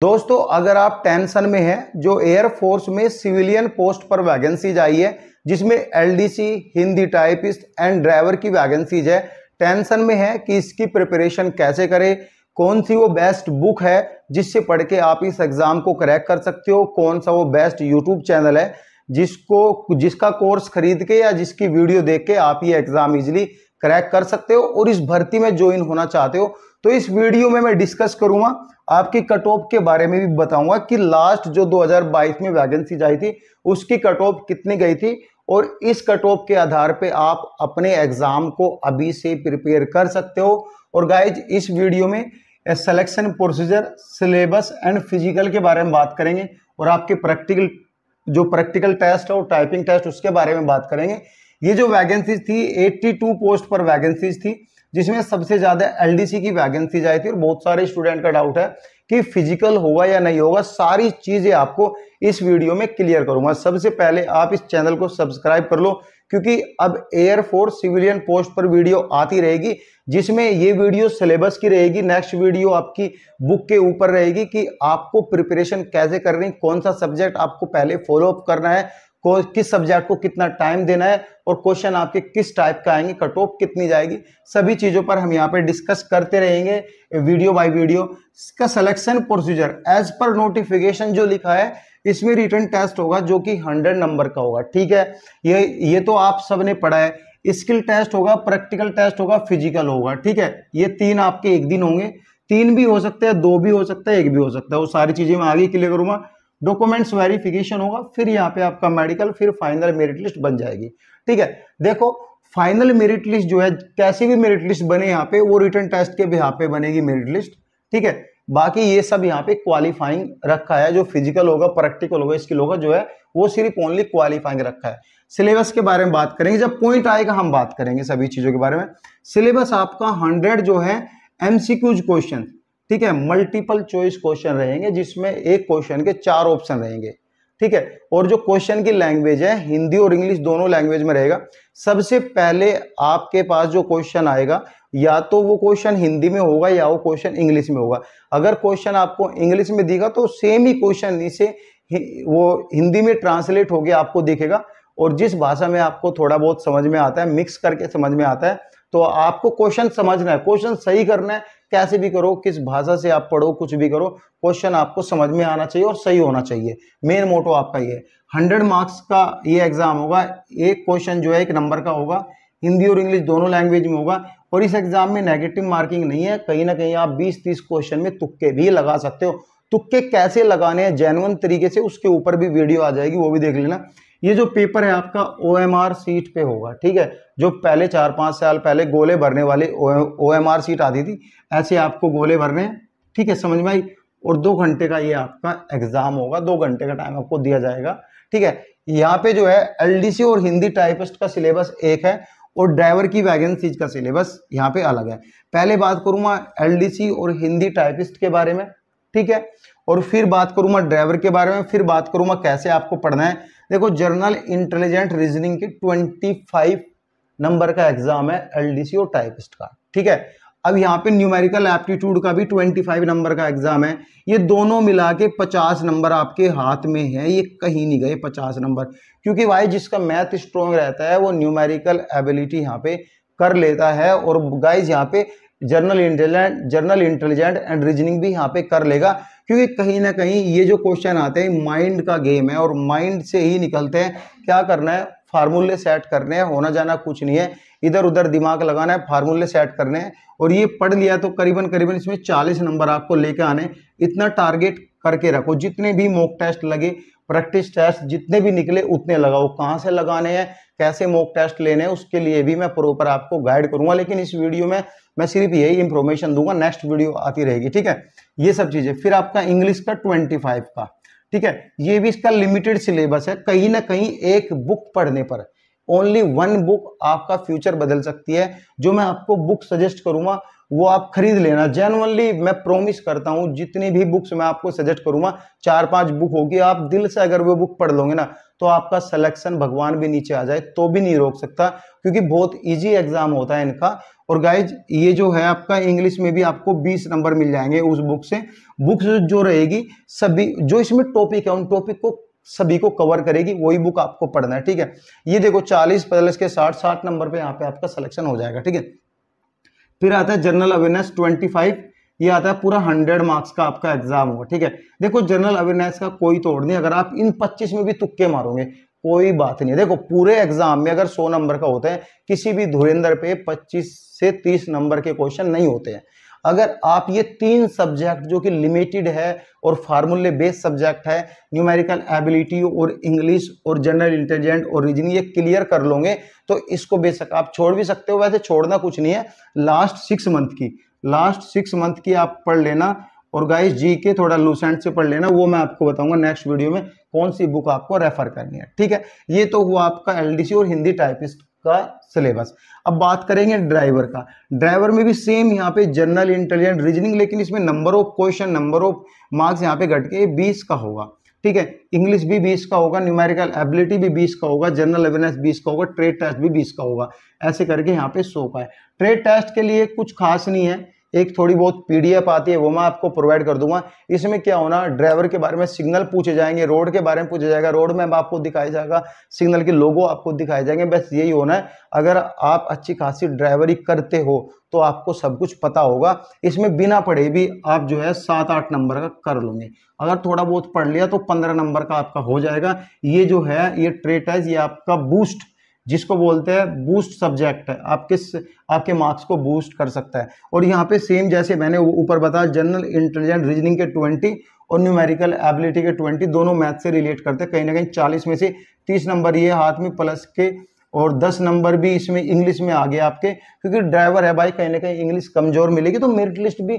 दोस्तों, अगर आप टेंशन में हैं, जो एयरफोर्स में सिविलियन पोस्ट पर वैकेंसीज आई है जिसमें LDC, Hindi typist and driver की वैकेंसीज है, टेंशन में है कि इसकी प्रिपरेशन कैसे करें, कौन सी वो बेस्ट बुक है जिससे पढ़ के आप इस एग्जाम को क्रैक कर सकते हो, कौन सा वो बेस्ट यूट्यूब चैनल है जिसका कोर्स खरीद के या जिसकी वीडियो देख के आप ये एग्जाम इजीली क्रैक कर सकते हो और इस भर्ती में ज्वाइन होना चाहते हो, तो इस वीडियो में मैं डिस्कस करूंगा। आपकी कट ऑफ के बारे में भी बताऊंगा कि लास्ट जो 2022 में वैकेंसी आई थी उसकी कट ऑफ कितनी गई थी और इस कट ऑफ के आधार पे आप अपने एग्जाम को अभी से प्रिपेयर कर सकते हो। और गाइज, इस वीडियो में selection procedure, syllabus and physical के बारे में बात करेंगे और आपके प्रैक्टिकल टेस्ट और टाइपिंग टेस्ट उसके बारे में बात करेंगे। ये जो वैकेंसीज थी 82 पोस्ट पर वैकेंसीज थी, जिसमें सबसे ज्यादा एलडीसी की वैकेंसीज आई थी और बहुत सारे स्टूडेंट का डाउट है कि फिजिकल होगा या नहीं होगा। सारी चीजें आपको इस वीडियो में क्लियर करूंगा। सबसे पहले आप इस चैनल को सब्सक्राइब कर लो, क्योंकि अब एयरफोर्स सिविलियन पोस्ट पर वीडियो आती रहेगी, जिसमें ये वीडियो सिलेबस की रहेगी। नेक्स्ट वीडियो आपकी बुक के ऊपर रहेगी कि आपको प्रिपरेशन कैसे करनी है, कौन सा सब्जेक्ट आपको पहले फॉलो अप करना है, किस सब्जेक्ट को कितना टाइम देना है और क्वेश्चन आपके किस टाइप का आएंगे, कट ऑफ कितनी जाएगी, सभी चीजों पर हम यहाँ पे डिस्कस करते रहेंगे वीडियो बाय वीडियो। इसका selection procedure as per notification जो लिखा है, इसमें रिटन टेस्ट होगा जो कि 100 नंबर का होगा। ठीक है, ये तो आप सबने पढ़ा है। स्किल टेस्ट होगा, प्रैक्टिकल टेस्ट होगा, फिजिकल होगा। ठीक है, ये तीन आपके एक दिन होंगे, 3 भी हो सकते हैं, 2 भी हो सकता है, 1 भी हो सकता है। वो सारी चीजें मैं आगे क्लियर करूंगा। डॉक्यूमेंट्स वेरिफिकेशन होगा, फिर यहाँ पे आपका मेडिकल, फिर फाइनल मेरिट लिस्ट बन जाएगी। ठीक है, देखो फाइनल मेरिट लिस्ट जो है, कैसी भी मेरिट लिस्ट बने यहाँ पे, वो रिटन टेस्ट के बिहाफ पे बनेगी मेरिट लिस्ट। ठीक है, बाकी ये सब यहाँ पे क्वालिफाइंग रखा है। जो फिजिकल होगा, प्रैक्टिकल होगा, स्किल होगा, जो है वो सिर्फ ओनली क्वालिफाइंग रखा है। सिलेबस के बारे में बात करेंगे, जब पॉइंट आएगा हम बात करेंगे सभी चीजों के बारे में। सिलेबस आपका 100 जो है एमसीक्यूज क्वेश्चन, ठीक है, मल्टीपल चॉइस क्वेश्चन रहेंगे, जिसमें एक क्वेश्चन के 4 ऑप्शन रहेंगे। ठीक है, और जो क्वेश्चन की लैंग्वेज है, हिंदी और इंग्लिश दोनों लैंग्वेज में रहेगा। सबसे पहले आपके पास जो क्वेश्चन आएगा, या तो वो क्वेश्चन हिंदी में होगा या वो क्वेश्चन इंग्लिश में होगा। अगर क्वेश्चन आपको इंग्लिश में दिखा तो सेम ही क्वेश्चन इसे वो हिंदी में ट्रांसलेट होके आपको दिखेगा, और जिस भाषा में आपको थोड़ा बहुत समझ में आता है, मिक्स करके समझ में आता है, तो आपको क्वेश्चन समझना है, क्वेश्चन सही करना है। कैसे भी करो, किस भाषा से आप पढ़ो, कुछ भी करो, क्वेश्चन आपको समझ में आना चाहिए और सही होना चाहिए। मेन मोटो आपका ये 100 मार्क्स का ये एग्जाम होगा। एक क्वेश्चन जो है 1 नंबर का होगा, हिंदी और इंग्लिश दोनों लैंग्वेज में होगा। और इस एग्जाम में नेगेटिव मार्किंग नहीं है। कहीं ना कहीं आप 20-30 क्वेश्चन में तुक्के भी लगा सकते हो। तुक्के कैसे लगाने हैं जेन्युइन तरीके से, उसके ऊपर भी वीडियो आ जाएगी, वो भी देख लेना। ये जो पेपर है आपका OMR सीट पे होगा। ठीक है, जो पहले 4-5 साल पहले गोले भरने वाले OMR सीट आती थी, ऐसे आपको गोले भरने हैं। ठीक है, समझ में आई। और 2 घंटे का ये आपका एग्जाम होगा, 2 घंटे का टाइम आपको दिया जाएगा। ठीक है, यहाँ पे जो है एलडीसी और हिंदी टाइपिस्ट का सिलेबस एक है और ड्राइवर की वैकेंसीज का सिलेबस यहाँ पे अलग है। पहले बात करूंगा एलडीसी और हिंदी टाइपिस्ट के बारे में, ठीक है, और फिर बात करूंगा ड्राइवर के बारे में, फिर बात करूंगा कैसे आपको पढ़ना है। देखो, जनरल इंटेलिजेंट रीजनिंग की 25 नंबर का एग्जाम है एलडीसी और टाइपिस्ट का। ठीक है, अब यहाँ पे न्यूमेरिकल एप्टीट्यूड का भी 25 नंबर का एग्जाम है। ये दोनों मिला के 50 नंबर आपके हाथ में है, ये कहीं नहीं गए 50 नंबर, क्योंकि भाई जिसका मैथ स्ट्रॉन्ग रहता है वो न्यूमेरिकल एबिलिटी यहाँ पे कर लेता है। और गाइज यहाँ पे जनरल इंटेलिजेंट एंड रीजनिंग भी यहाँ पे कर लेगा, क्योंकि कहीं ना कहीं ये जो क्वेश्चन आते हैं माइंड का गेम है और माइंड से ही निकलते हैं। क्या करना है, फार्मूले सेट करने हैं, होना जाना कुछ नहीं है, इधर उधर दिमाग लगाना है, फार्मूले सेट करने हैं। और ये पढ़ लिया तो करीबन इसमें 40 नंबर आपको लेके आने। इतना टारगेट करके रखो, जितने भी मॉक टेस्ट लगे, प्रैक्टिस टेस्ट जितने भी निकले उतने लगाओ। कहाँ से लगाने हैं, कैसे मॉक टेस्ट लेने हैं, उसके लिए भी मैं प्रॉपर आपको गाइड करूंगा। लेकिन इस वीडियो में मैं सिर्फ यही इंफॉर्मेशन दूंगा, नेक्स्ट वीडियो आती रहेगी। ठीक है, ये सब चीजें। फिर आपका इंग्लिश का 25 का, ठीक है, ये भी इसका लिमिटेड सिलेबस है। कहीं ना कहीं एक बुक पढ़ने पर, ओनली 1 बुक आपका फ्यूचर बदल सकती है। जो मैं आपको बुक सजेस्ट करूंगा वो आप खरीद लेना। जेन्युइनली मैं प्रॉमिस करता हूँ, जितनी भी बुक्स मैं आपको सजेस्ट करूंगा 4-5 बुक होगी, आप दिल से अगर वो बुक पढ़ लोगे ना तो आपका सिलेक्शन भगवान भी नीचे आ जाए तो भी नहीं रोक सकता, क्योंकि बहुत इजी एग्जाम होता है इनका। और गाइज ये जो है आपका इंग्लिश में भी आपको 20 नंबर मिल जाएंगे उस बुक से। बुक्स जो रहेगी सभी जो इसमें टॉपिक है उन टॉपिक को सभी को कवर करेगी, वही बुक आपको पढ़ना है, ठीक है। ये देखो 40 प्लस के 60 नंबर पे यहाँ पे आपका सिलेक्शन हो जाएगा, ठीक है। फिर आता है जनरल अवेयरनेस 25, ये आता है पूरा 100 मार्क्स का आपका एग्जाम होगा, ठीक है। देखो जनरल अवेयरनेस का कोई तोड़ नहीं, अगर आप इन 25 में भी तुक्के मारोगे कोई बात नहीं। देखो पूरे एग्जाम में अगर 100 नंबर का होता है, किसी भी धुरंधर पे 25 से 30 नंबर के क्वेश्चन नहीं होते हैं। अगर आप ये 3 सब्जेक्ट जो कि लिमिटेड है और फार्मूले बेस्ड सब्जेक्ट है, न्यूमेरिकल एबिलिटी और इंग्लिश और जनरल इंटेलिजेंट और रीजनिंग, ये क्लियर कर लोगे तो इसको बेशक आप छोड़ भी सकते हो। वैसे छोड़ना कुछ नहीं है, लास्ट 6 मंथ की आप पढ़ लेना। और गाइस जी के थोड़ा लूसेंट से पढ़ लेना, वो मैं आपको बताऊंगा नेक्स्ट वीडियो में कौन सी बुक आपको रेफर करनी है, ठीक है। ये तो हुआ आपका एलडीसी और हिंदी टाइपिस्ट का सिलेबस। अब बात करेंगे ड्राइवर का। ड्राइवर में भी सेम यहाँ पे जनरल इंटेलिजेंट रीजनिंग, लेकिन इसमें number of question, number of marks यहाँ पे घट के 20 का होगा, ठीक है। इंग्लिश भी 20 का होगा, न्यूमेरिकल एबिलिटी भी 20 का होगा, जनरल अवेयरनेस 20 का होगा, ट्रेड टेस्ट भी 20 का होगा, ऐसे करके यहाँ पे 100 का है। ट्रेड टेस्ट के लिए कुछ खास नहीं है, एक थोड़ी बहुत पीडीएफ आती है वो मैं आपको प्रोवाइड कर दूंगा। इसमें क्या होना, ड्राइवर के बारे में सिग्नल पूछे जाएंगे, रोड के बारे में पूछा जाएगा, रोड मैप आपको दिखाया जाएगा, सिग्नल के लोगो आपको दिखाए जाएंगे, बस यही होना है। अगर आप अच्छी खासी ड्राइवरी करते हो तो आपको सब कुछ पता होगा। इसमें बिना पढ़े भी आप जो है 7-8 नंबर का कर लोगे। अगर थोड़ा बहुत पढ़ लिया तो 15 नंबर का आपका हो जाएगा। ये जो है ये ट्रेट है, ये आपका बूस्ट जिसको बोलते हैं बूस्ट सब्जेक्ट है, आपके मार्क्स को बूस्ट कर सकता है। और यहाँ पे सेम जैसे मैंने ऊपर बताया, जनरल इंटेलिजेंट रीजनिंग के 20 और न्यूमेरिकल एबिलिटी के 20 दोनों मैथ से रिलेट करते हैं। कहीं ना कहीं 40 में से 30 नंबर ये हाथ में प्लस के और 10 नंबर भी इसमें इंग्लिश में आ गए आपके, क्योंकि ड्राइवर है भाई, कहीं ना कहीं इंग्लिश कमजोर मिलेगी तो मेरिट लिस्ट भी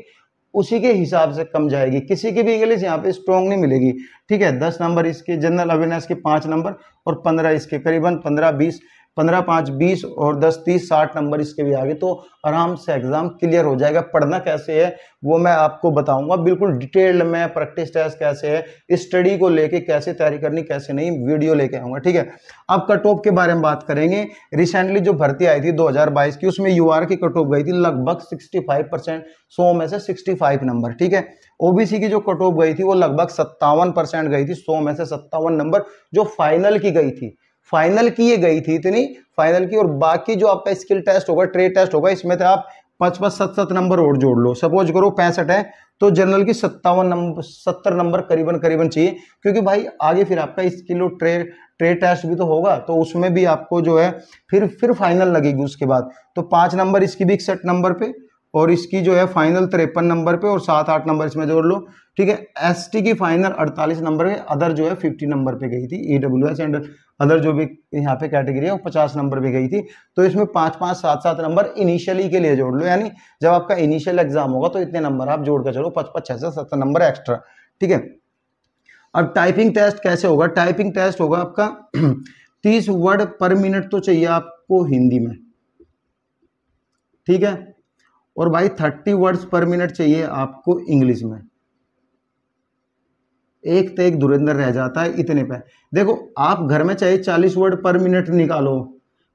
उसी के हिसाब से कम जाएगी, किसी की भी इंग्लिश यहाँ पे स्ट्रॉन्ग नहीं मिलेगी, ठीक है। 10 नंबर इसके, जनरल अवेयरनेस के 5 नंबर और 15 इसके, करीबन 15, 5, 20 और 10, 30, 60 नंबर इसके भी आगे, तो आराम से एग्जाम क्लियर हो जाएगा। पढ़ना कैसे है वो मैं आपको बताऊंगा बिल्कुल डिटेल्ड में, प्रैक्टिस टेस्ट कैसे है, स्टडी को लेके कैसे तैयारी करनी कैसे नहीं, वीडियो लेके आऊंगा, ठीक है। अब कट ऑफ के बारे में बात करेंगे। रिसेंटली जो भर्ती आई थी 2022 की, उसमें यूआर की कट ऑफ गई थी लगभग 65%, 100 में से 65 नंबर, ठीक है। ओबीसी की जो कट ऑफ गई थी वो लगभग 57% गई थी, 100 में से 57 नंबर जो फाइनल की गई थी, फाइनल की ये गई थी इतनी फाइनल की। और बाकी जो आपका स्किल टेस्ट होगा, ट्रेड टेस्ट होगा, इसमें तो आप 5-5, 7-7 नंबर और जोड़ लो। सपोज करो 65 है तो जनरल की 57 नंबर, 70 नंबर करीबन चाहिए, क्योंकि भाई आगे फिर आपका स्किल और ट्रेड टेस्ट भी तो होगा, तो उसमें भी आपको जो है फिर फाइनल लगेगी उसके बाद। तो 5 नंबर इसकी भी 61 नंबर पे और इसकी जो है फाइनल 53 नंबर पे और 7-8 नंबर इसमें जोड़ लो, ठीक है। एसटी की फाइनल 48 नंबर पे, अदर जो है 50 नंबर पे गई थी, ईडब्ल्यूएस एंड अदर जो भी यहाँ पे कैटेगरी है वो 50 नंबर पे गई थी। तो इसमें 5-5, 7-7 नंबर इनिशियली के लिए जोड़ लो, यानी जब आपका इनिशियल एग्जाम होगा तो इतने नंबर आप जोड़ कर चलो, 5-5, 6 से 7 नंबर एक्स्ट्रा, ठीक है। अब टाइपिंग टेस्ट कैसे होगा, टाइपिंग टेस्ट होगा आपका 30 वर्ड पर मिनट तो चाहिए आपको हिंदी में, ठीक है। और भाई 30 वर्ड्स पर मिनट चाहिए आपको इंग्लिश में। एक तो एक धुरंधर रह जाता है इतने पे। देखो आप घर में चाहे 40 वर्ड पर मिनट निकालो,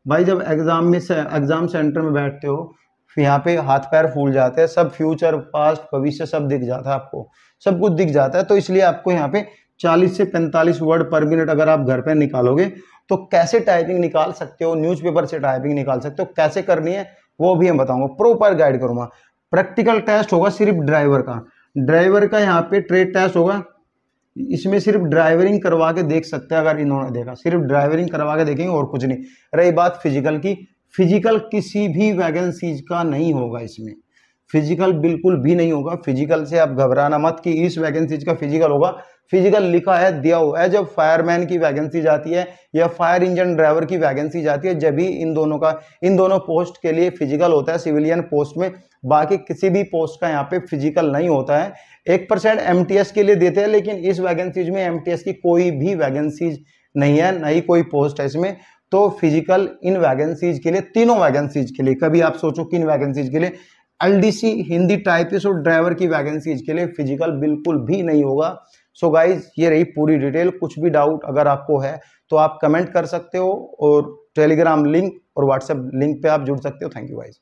भाई जब एग्जाम सेंटर में बैठते हो यहाँ पे हाथ पैर फूल जाते हैं, सब फ्यूचर पास्ट भविष्य सब दिख जाता है, आपको सब कुछ दिख जाता है। तो इसलिए आपको यहाँ पे 40 से 45 वर्ड पर मिनट अगर आप घर पे निकालोगे तो कैसे टाइपिंग निकाल सकते हो, न्यूज़पेपर से टाइपिंग निकाल सकते हो, कैसे करनी है वो भी हम बताऊंगा, प्रॉपर गाइड करूंगा। प्रैक्टिकल टेस्ट होगा सिर्फ ड्राइवर का यहाँ पे ट्रेड टेस्ट होगा, इसमें सिर्फ ड्राइवरिंग करवा के देख सकते हैं। अगर इन्होंने देखा सिर्फ ड्राइवरिंग करवा के देखेंगे और कुछ नहीं। रही बात फिजिकल की, फिजिकल किसी भी वैकेंसीज का नहीं होगा, इसमें फिजिकल बिल्कुल भी नहीं होगा। फिजिकल से आप घबराना मत कि इस वैकेंसीज का फिजिकल होगा, फिजिकल लिखा है दिया हुआ है। जब फायरमैन की वैकेंसी जाती है या फायर इंजन ड्राइवर की वैकेंसी जाती है, जब भी इन दोनों पोस्ट के लिए फिजिकल होता है सिविलियन पोस्ट में, बाकी किसी भी पोस्ट का यहाँ पे फिजिकल नहीं होता है। 1% एमटीएस के लिए देते हैं, लेकिन इस वैकेंसीज में एमटीएस की कोई भी वैकेंसीज नहीं है, नहीं कोई पोस्ट है इसमें। तो फिजिकल इन वैकेंसीज के लिए, तीनों वैकेंसीज के लिए, कभी आप सोचो कि इन वैकेंसीज के लिए एलडीसी हिंदी टाइपिस्ट और ड्राइवर की वैकेंसीज के लिए फिजिकल बिल्कुल भी नहीं होगा। सो गाइज ये रही पूरी डिटेल। कुछ भी डाउट अगर आपको है तो आप कमेंट कर सकते हो और टेलीग्राम लिंक और व्हाट्सएप लिंक पे आप जुड़ सकते हो। Thank you guys.